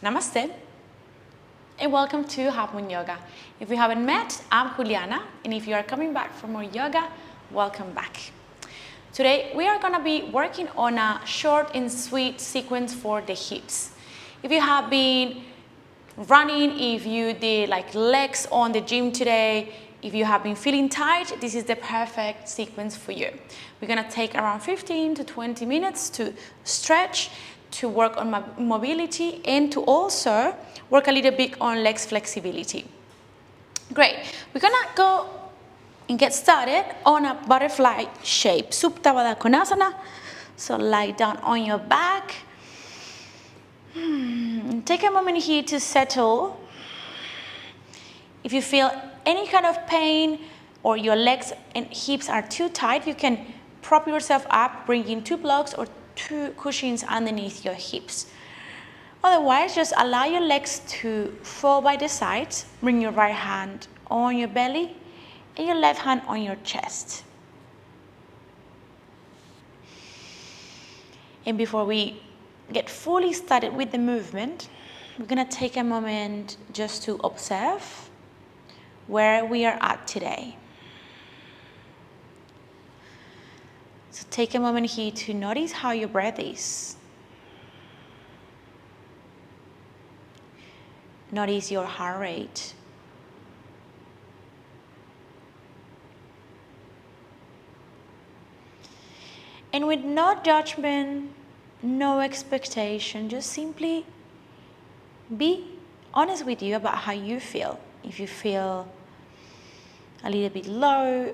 Namaste and welcome to Half Moon Yoga. If we haven't met, I'm Juliana, and if you are coming back for more yoga, welcome back. Today we are going to be working on a short and sweet sequence for the hips. If you have been running, if you did like legs on the gym today, if you have been feeling tight, this is the perfect sequence for you. We're going to take around 15 to 20 minutes to stretch, to work on mobility, and to also work a little bit on legs flexibility. Great. We're going to go and get started on a butterfly shape, Supta Baddha Konasana. So lie down on your back. Take a moment here to settle. If you feel any kind of pain or your legs and hips are too tight, you can prop yourself up, bringing 2 blocks or 2 cushions underneath your hips. Otherwise, just allow your legs to fall by the sides. Bring your right hand on your belly and your left hand on your chest. And before we get fully started with the movement, we're going to take a moment just to observe where we are at today. So take a moment here to notice how your breath is. Notice your heart rate. And with no judgment, no expectation, just simply be honest with you about how you feel. If you feel a little bit low,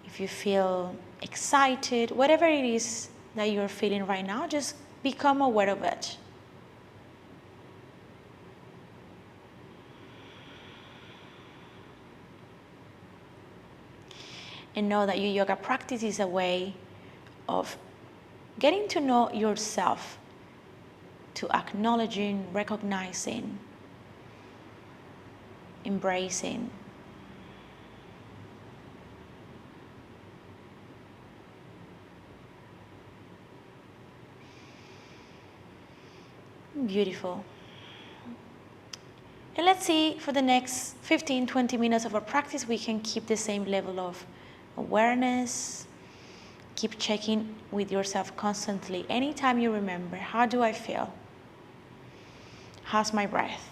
if you feel excited, whatever it is that you're feeling right now, just become aware of it. And know that your yoga practice is a way of getting to know yourself, to acknowledging, recognizing, embracing. Beautiful. And let's see, for the next 15-20 minutes of our practice, we can keep the same level of awareness. Keep checking with yourself constantly. Anytime you remember, how do I feel? How's my breath?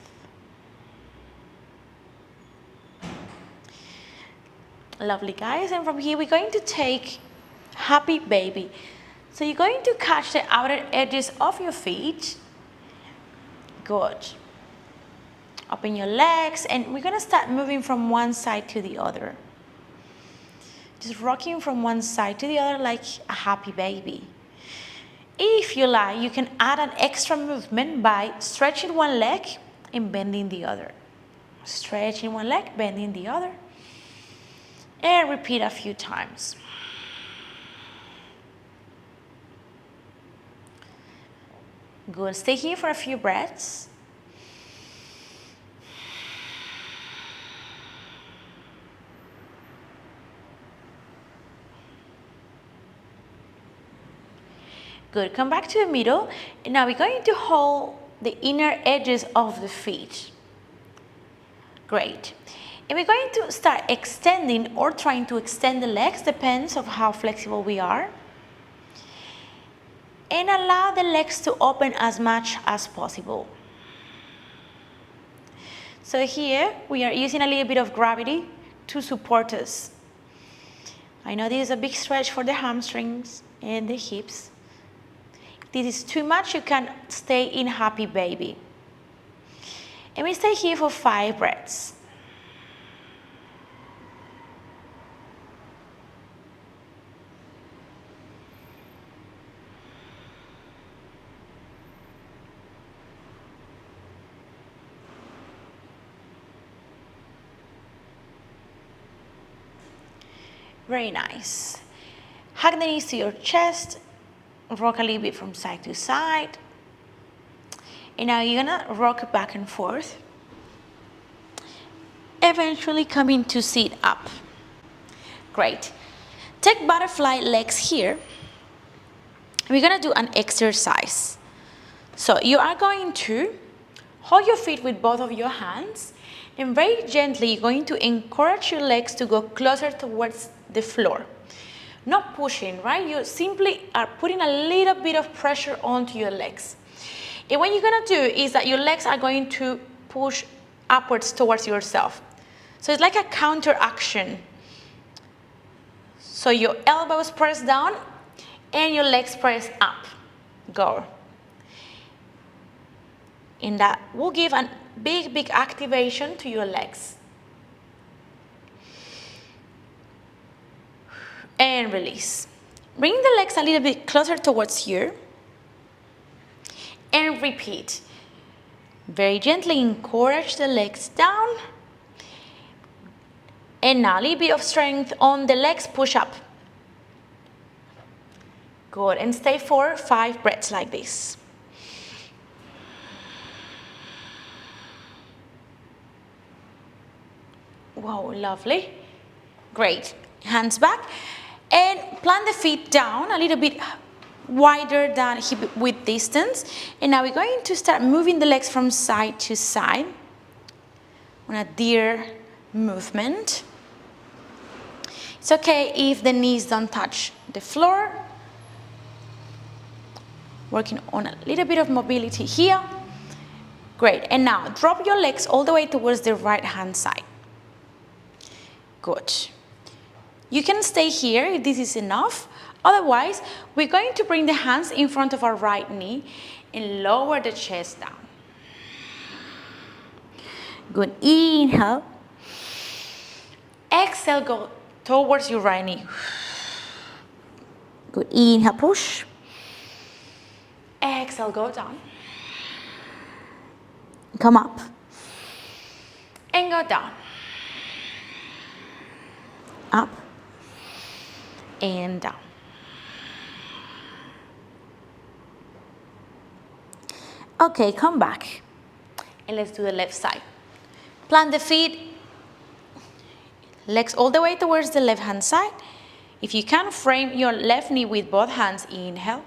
Lovely, guys. And from here, we're going to take Happy Baby. So you're going to catch the outer edges of your feet. Good. Open your legs, and we're going to start moving from one side to the other. Just rocking from one side to the other like a happy baby. If you like, you can add an extra movement by stretching one leg and bending the other. Stretching one leg, bending the other. And repeat a few times. Good. Stay here for a few breaths. Good. Come back to the middle. And now we're going to hold the inner edges of the feet. Great. And we're going to start extending or trying to extend the legs, depends on how flexible we are. And allow the legs to open as much as possible. So here we are using a little bit of gravity to support us. I know this is a big stretch for the hamstrings and the hips. If this is too much, you can stay in Happy Baby. And we stay here for 5 breaths. Very nice. Hug the knees to your chest. Rock a little bit from side to side. And now you're gonna rock back and forth. Eventually coming to sit up. Great. Take butterfly legs here. We're gonna do an exercise. So you are going to Hold your feet with both of your hands and very gently you're going to encourage your legs to go closer towards the floor. Not pushing, right? You simply are putting a little bit of pressure onto your legs. And what you're going to do is that your legs are going to push upwards towards yourself. So it's like a counter action. So your elbows press down and your legs press up. Go. And that will give a big activation to your legs. And release. Bring the legs a little bit closer towards here. And repeat. Very gently encourage the legs down. And now a little bit of strength on the legs, push up. Good, and stay for 5 breaths like this. Wow, lovely. Great. Hands back. And plant the feet down a little bit wider than hip width distance. And now we're going to start moving the legs from side to side on a deer movement. It's okay if the knees don't touch the floor. Working on a little bit of mobility here. Great, and now drop your legs all the way towards the right hand side. Good. You can stay here if this is enough. Otherwise, we're going to bring the hands in front of our right knee and lower the chest down. Good, inhale. Exhale, go towards your right knee. Good, inhale, push. Exhale, go down. Come up. And go down. Up. And down. Okay, come back. And let's do the left side. Plant the feet. Legs all the way towards the left hand side. If you can, frame your left knee with both hands. Inhale.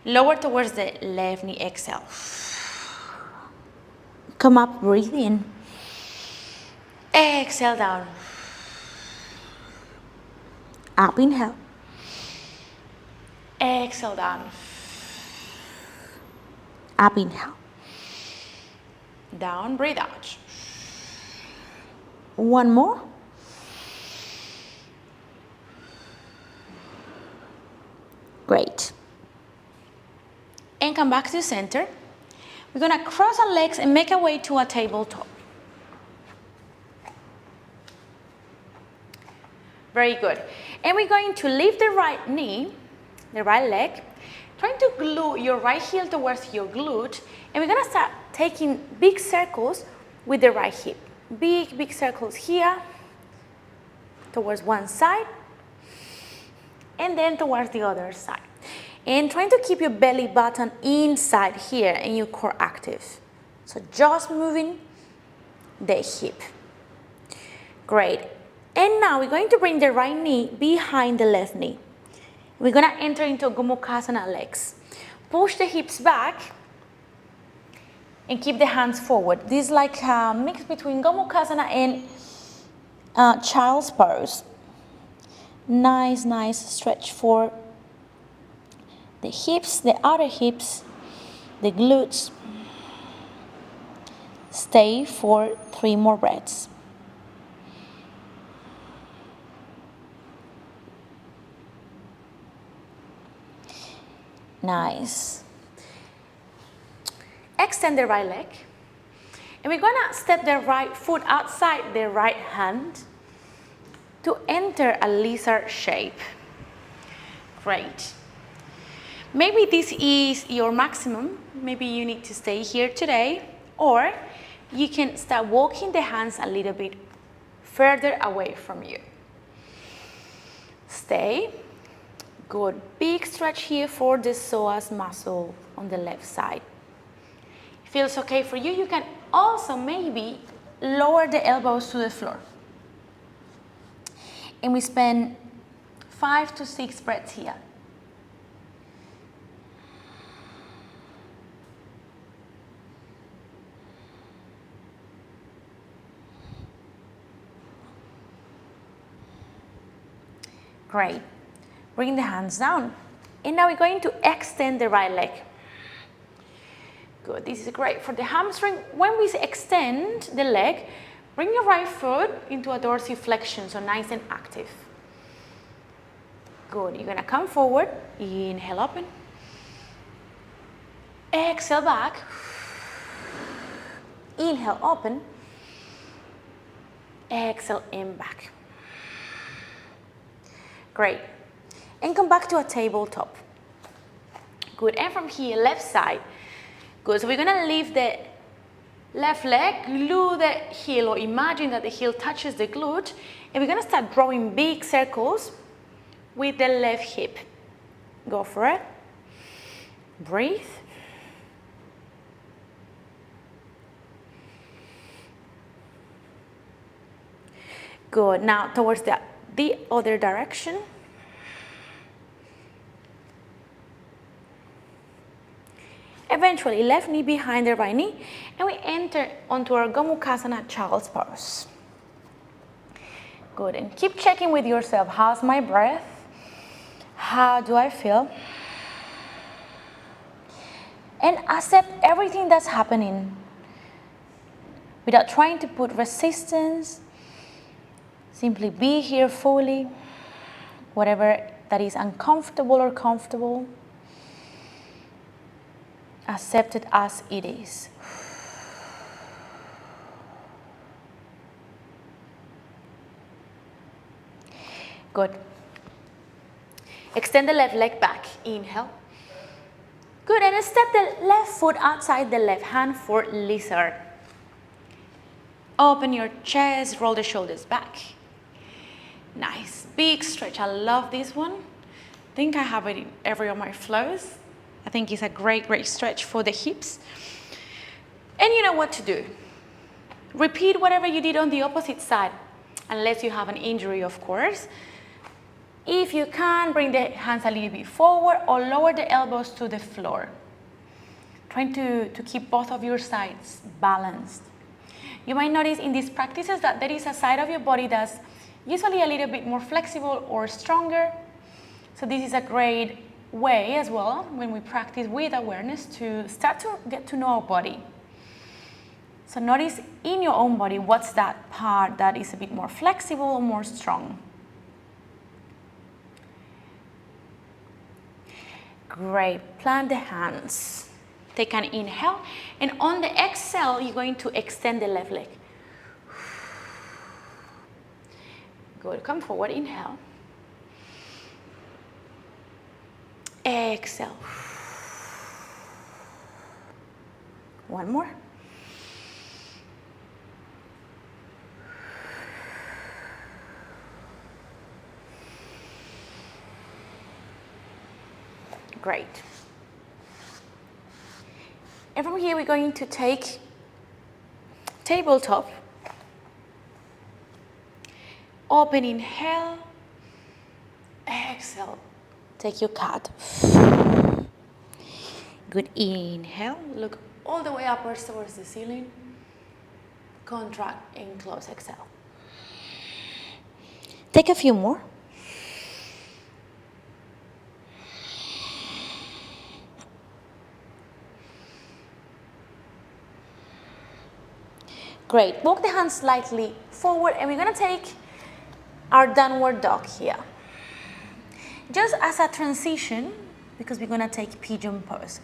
Lower towards the left knee. Exhale. Come up, breathe in. Exhale down. Up, inhale. Exhale down. Up, inhale. Down, breathe out. One more. Great. And come back to center. We're going to cross our legs and make our way to a tabletop. Very good. And we're going to lift the right knee, the right leg, trying to glue your right heel towards your glute. And we're going to start taking big circles with the right hip. Big circles here, towards one side, and then towards the other side. And trying to keep your belly button inside here and your core active. So just moving the hip. Great. And now we're going to bring the right knee behind the left knee. We're going to enter into Gomukasana legs. Push the hips back and keep the hands forward. This is like a mix between Gomukasana and child's pose. Nice stretch for the hips, the outer hips, the glutes. Stay for 3 more breaths. Nice. Extend the right leg. And we're going to step the right foot outside the right hand to enter a lizard shape. Great. Maybe this is your maximum. Maybe you need to stay here today. Or you can start walking the hands a little bit further away from you. Stay. Good. Big stretch here for the psoas muscle on the left side. Feels okay for you. You can also maybe lower the elbows to the floor. And we spend 5 to 6 breaths here. Great. Bring the hands down. And now we're going to extend the right leg. Good. This is great for the hamstring. When we extend the leg, bring your right foot into a dorsiflexion, so nice and active. Good. You're going to come forward. Inhale, open. Exhale, back. Inhale, open. Exhale, in back. Great. And come back to a tabletop. Good. And from here, left side. Good. So we're going to leave the left leg, glue the heel, or imagine that the heel touches the glute. And we're going to start drawing big circles with the left hip. Go for it. Breathe. Good. Now towards the other direction. Eventually, left knee behind the right knee, and we enter onto our Gomukasana child's pose. Good. And keep checking with yourself. How's my breath? How do I feel? And accept everything that's happening without trying to put resistance. Simply be here fully, whatever that is uncomfortable or comfortable. Accept it as it is. Good. Extend the left leg back. Inhale. Good. And step the left foot outside the left hand for lizard. Open your chest, roll the shoulders back. Nice. Big stretch. I love this one. I think I have it in every of my flows. I think it's a great, great stretch for the hips. And you know what to do. Repeat whatever you did on the opposite side, unless you have an injury, of course. If you can, bring the hands a little bit forward or lower the elbows to the floor. Trying to keep both of your sides balanced. You might notice in these practices that there is a side of your body that's usually a little bit more flexible or stronger. So this is a great way as well, when we practice with awareness, to start to get to know our body. So notice in your own body, what's that part that is a bit more flexible or more strong. Great. Plant the hands. Take an inhale, and on the exhale, you're going to extend the left leg. Good. Come forward. Inhale. Exhale. One more. Great. And from here, we're going to take tabletop. Open, inhale. Exhale. Take your cat. Good. Inhale. Look all the way upwards towards the ceiling. Contract and close. Exhale. Take a few more. Great. Walk the hands slightly forward, and we're going to take our downward dog here. Just as a transition, because we're going to take pigeon pose.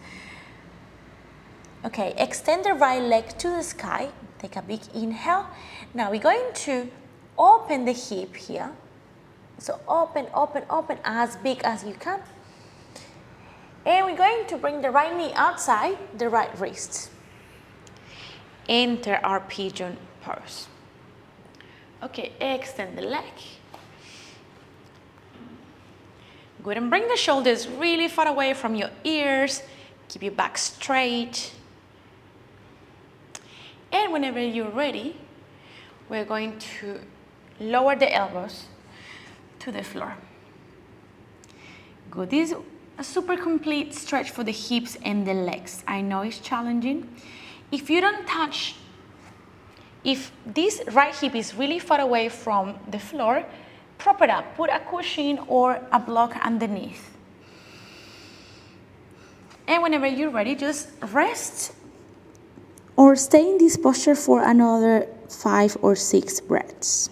Okay, extend the right leg to the sky. Take a big inhale. Now we're going to open the hip here. So open, open, open as big as you can. And we're going to bring the right knee outside the right wrist. Enter our pigeon pose. Okay, extend the leg. Good, and bring the shoulders really far away from your ears. Keep your back straight. And whenever you're ready, we're going to lower the elbows to the floor. Good, this is a super complete stretch for the hips and the legs. I know it's challenging. If you don't touch, if this right hip is really far away from the floor, prop it up, put a cushion or a block underneath. And whenever you're ready, just rest or stay in this posture for another 5 or 6 breaths.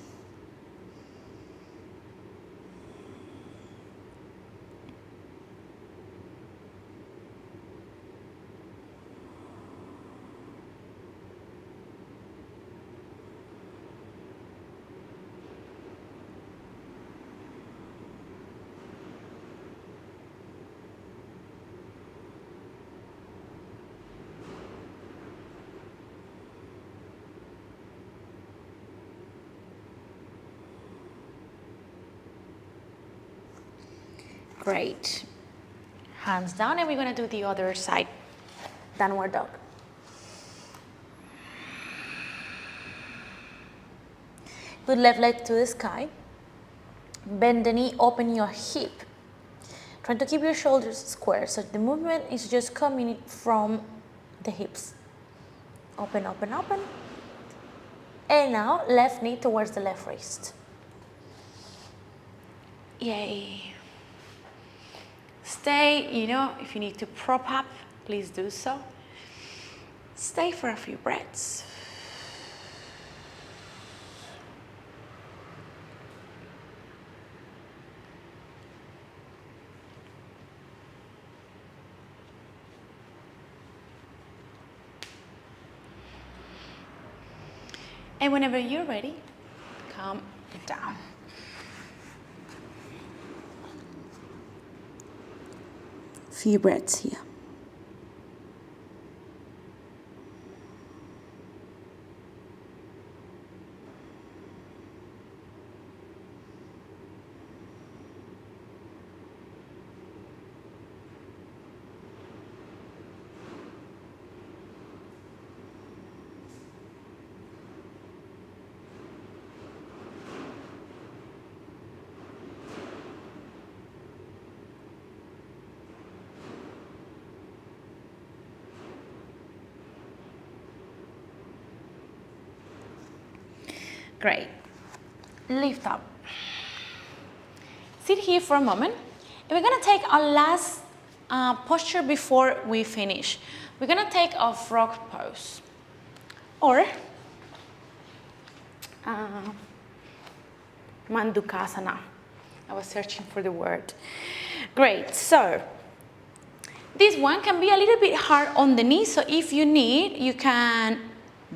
Great. Hands down, and we're going to do the other side, downward dog. Put left leg to the sky. Bend the knee, open your hip. Try to keep your shoulders square, so the movement is just coming from the hips. Open, open, open. And now, left knee towards the left wrist. Yay. Stay, if you need to prop up, please do so. Stay for a few breaths. And whenever you're ready, come down. Few breaths here. Great. Lift up. Sit here for a moment. And we're going to take our last posture before we finish. We're going to take a frog pose. Or Gomukasana. I was searching for the word. Great. So this one can be a little bit hard on the knees. So if you need, you can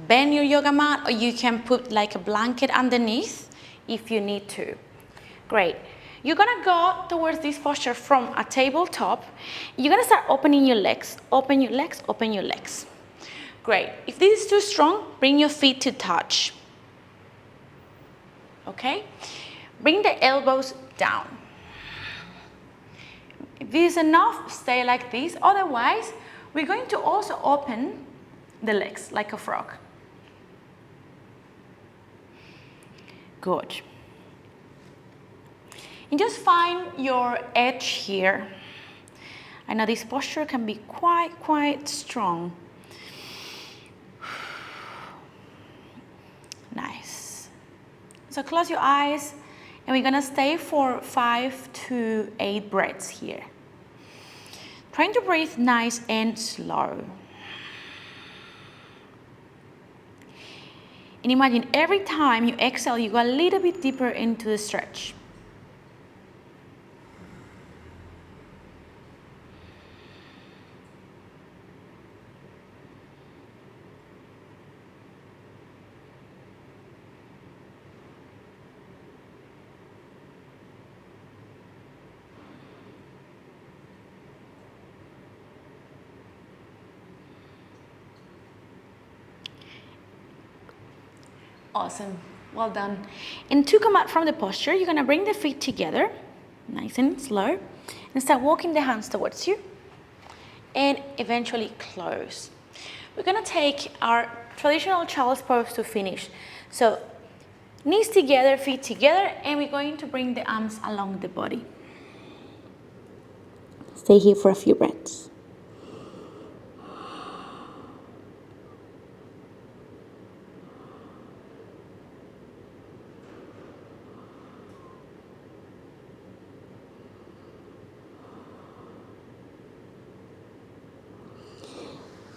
bend your yoga mat, or you can put like a blanket underneath if you need to. Great. You're gonna go towards this posture from a tabletop. You're gonna start opening your legs, open your legs, open your legs. Great. If this is too strong, bring your feet to touch. Okay? Bring the elbows down. If this is enough, stay like this. Otherwise, we're going to also open the legs like a frog. Good. And just find your edge here. I know this posture can be quite strong. Nice. So close your eyes, and we're gonna stay for 5 to 8 breaths here. Trying to breathe nice and slow. And imagine every time you exhale, you go a little bit deeper into the stretch. Awesome, well done. And to come out from the posture, you're gonna bring the feet together, nice and slow, and start walking the hands towards you, and eventually close. We're gonna take our traditional child's pose to finish. So, knees together, feet together, and we're going to bring the arms along the body. Stay here for a few breaths.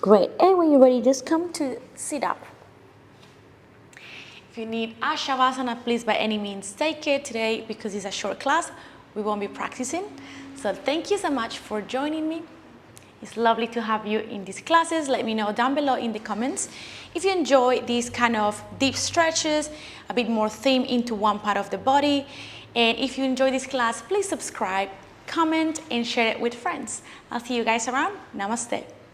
Great. And when you're ready, just come to sit up. If you need a Shavasana, please by any means take it today because it's a short class. We won't be practicing. So thank you so much for joining me. It's lovely to have you in these classes. Let me know down below in the comments if you enjoy these kind of deep stretches, a bit more theme into one part of the body. And if you enjoy this class, please subscribe, comment, and share it with friends. I'll see you guys around. Namaste.